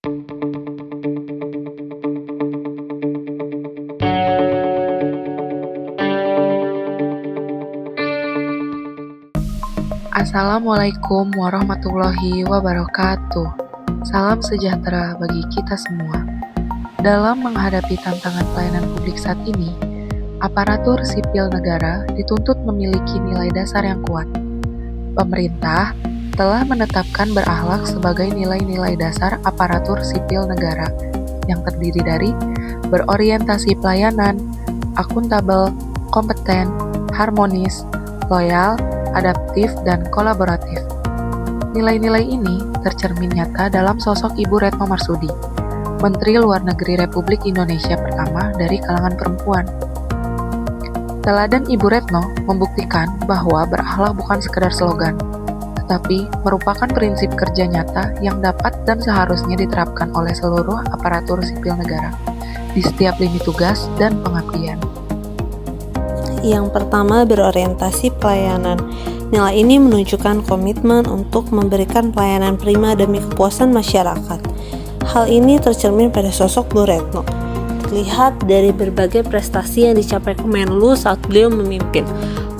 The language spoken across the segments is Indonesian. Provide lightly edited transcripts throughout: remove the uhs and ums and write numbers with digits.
Assalamualaikum warahmatullahi wabarakatuh. Salam sejahtera bagi kita semua. Dalam menghadapi tantangan pelayanan publik saat ini, aparatur sipil negara dituntut memiliki nilai dasar yang kuat. Pemerintah telah menetapkan berakhlak sebagai nilai-nilai dasar aparatur sipil negara yang terdiri dari berorientasi pelayanan, akuntabel, kompeten, harmonis, loyal, adaptif, dan kolaboratif. Nilai-nilai ini tercermin nyata dalam sosok Ibu Retno Marsudi, Menteri Luar Negeri Republik Indonesia pertama dari kalangan perempuan. Teladan Ibu Retno membuktikan bahwa berakhlak bukan sekedar slogan, tetapi merupakan prinsip kerja nyata yang dapat dan seharusnya diterapkan oleh seluruh aparatur sipil negara di setiap lini tugas dan pengabdian. Yang pertama, berorientasi pelayanan. Nilai ini menunjukkan komitmen untuk memberikan pelayanan prima demi kepuasan masyarakat. Hal ini tercermin pada sosok Bu Retno. Terlihat dari berbagai prestasi yang dicapai Kemenlu saat beliau memimpin.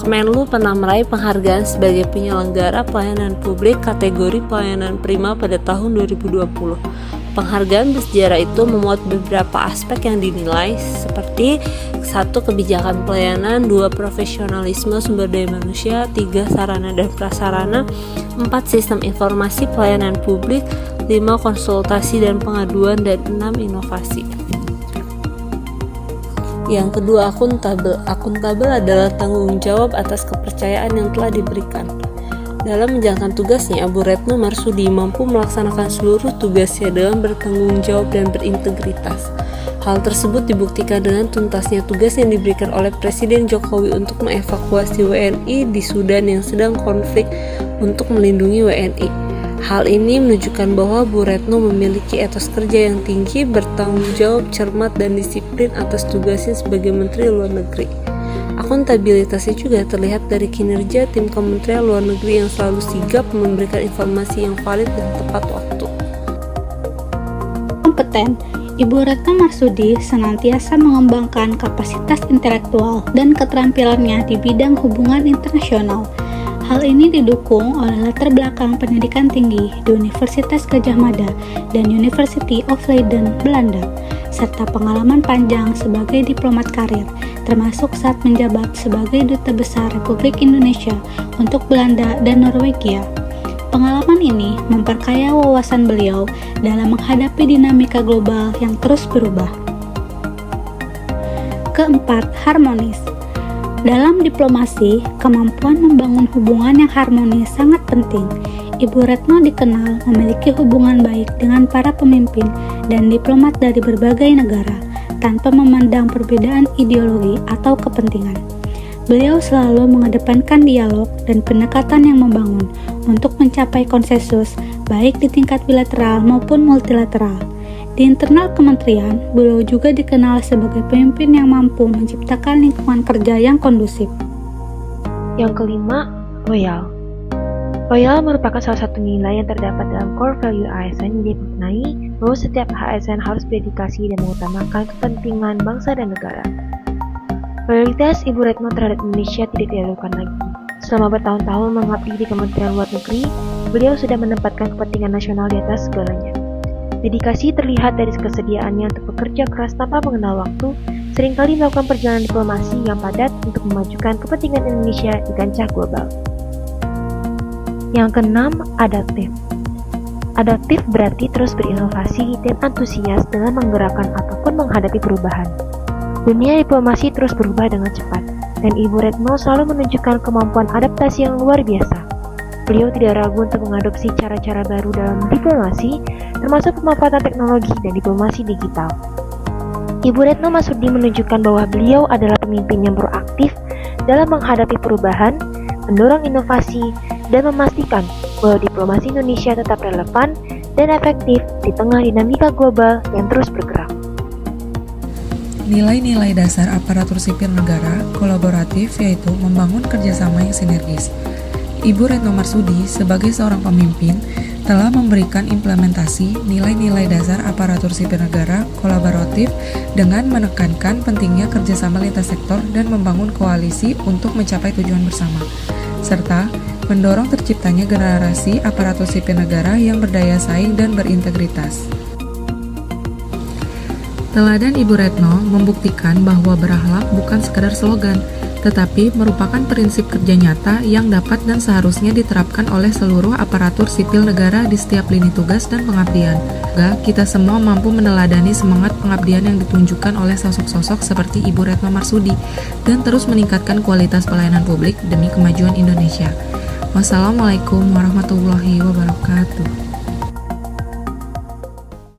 Kemenlu pernah meraih penghargaan sebagai penyelenggara pelayanan publik kategori pelayanan prima pada tahun 2020. Penghargaan bersejarah itu memuat beberapa aspek yang dinilai seperti 1. Kebijakan pelayanan, 2. Profesionalisme sumber daya manusia, 3. Sarana dan prasarana, 4. Sistem informasi pelayanan publik, 5. Konsultasi dan pengaduan, dan 6. Inovasi. Yang kedua, akuntabel. Akuntabel adalah tanggung jawab atas kepercayaan yang telah diberikan. Dalam menjalankan tugasnya, Bu Retno Marsudi mampu melaksanakan seluruh tugasnya dengan bertanggung jawab dan berintegritas. Hal tersebut dibuktikan dengan tuntasnya tugas yang diberikan oleh Presiden Jokowi untuk mengevakuasi WNI di Sudan yang sedang konflik untuk melindungi WNI. Hal ini menunjukkan bahwa Bu Retno memiliki etos kerja yang tinggi, bertanggung jawab, cermat, dan disiplin atas tugasnya sebagai Menteri Luar Negeri. Akuntabilitasnya juga terlihat dari kinerja tim Kementerian Luar Negeri yang selalu sigap memberikan informasi yang valid dan tepat waktu. Kompeten. Ibu Retno Marsudi senantiasa mengembangkan kapasitas intelektual dan keterampilannya di bidang hubungan internasional. Hal ini didukung oleh latar belakang pendidikan tinggi di Universitas Gadjah Mada dan University of Leiden, Belanda, serta pengalaman panjang sebagai diplomat karir, termasuk saat menjabat sebagai Duta Besar Republik Indonesia untuk Belanda dan Norwegia. Pengalaman ini memperkaya wawasan beliau dalam menghadapi dinamika global yang terus berubah. Keempat, harmonis. Dalam diplomasi, kemampuan membangun hubungan yang harmonis sangat penting. Ibu Retno dikenal memiliki hubungan baik dengan para pemimpin dan diplomat dari berbagai negara, tanpa memandang perbedaan ideologi atau kepentingan. Beliau selalu mengedepankan dialog dan pendekatan yang membangun untuk mencapai konsensus baik di tingkat bilateral maupun multilateral. Di internal kementerian, beliau juga dikenal sebagai pemimpin yang mampu menciptakan lingkungan kerja yang kondusif. Yang kelima, loyal. Loyal merupakan salah satu nilai yang terdapat dalam core value ASN yang dimaknai bahwa setiap ASN harus berdedikasi dan mengutamakan kepentingan bangsa dan negara. Loyalitas Ibu Retno terhadap Indonesia tidak diragukan lagi. Selama bertahun-tahun mengabdi di Kementerian Luar Negeri, beliau sudah menempatkan kepentingan nasional di atas segalanya. Dedikasi terlihat dari kesediaannya untuk bekerja keras tanpa mengenal waktu, seringkali melakukan perjalanan diplomasi yang padat untuk memajukan kepentingan Indonesia di kancah global. Yang keenam, adaptif. Adaptif berarti terus berinovasi dan antusias dengan menggerakkan ataupun menghadapi perubahan. Dunia diplomasi terus berubah dengan cepat, dan Ibu Retno selalu menunjukkan kemampuan adaptasi yang luar biasa. Beliau tidak ragu untuk mengadopsi cara-cara baru dalam diplomasi, termasuk pemanfaatan teknologi dan diplomasi digital. Ibu Retno Marsudi menunjukkan bahwa beliau adalah pemimpin yang proaktif dalam menghadapi perubahan, mendorong inovasi, dan memastikan bahwa diplomasi Indonesia tetap relevan dan efektif di tengah dinamika global yang terus bergerak. Nilai-nilai dasar aparatur sipil negara kolaboratif yaitu membangun kerjasama yang sinergis. Ibu Retno Marsudi sebagai seorang pemimpin telah memberikan implementasi nilai-nilai dasar aparatur sipil negara kolaboratif dengan menekankan pentingnya kerjasama lintas sektor dan membangun koalisi untuk mencapai tujuan bersama, serta mendorong terciptanya generasi aparatur sipil negara yang berdaya saing dan berintegritas. Teladan Ibu Retno membuktikan bahwa berakhlak bukan sekedar slogan, tetapi merupakan prinsip kerja nyata yang dapat dan seharusnya diterapkan oleh seluruh aparatur sipil negara di setiap lini tugas dan pengabdian. Semoga kita semua mampu meneladani semangat pengabdian yang ditunjukkan oleh sosok-sosok seperti Ibu Retno Marsudi dan terus meningkatkan kualitas pelayanan publik demi kemajuan Indonesia. Wassalamualaikum warahmatullahi wabarakatuh.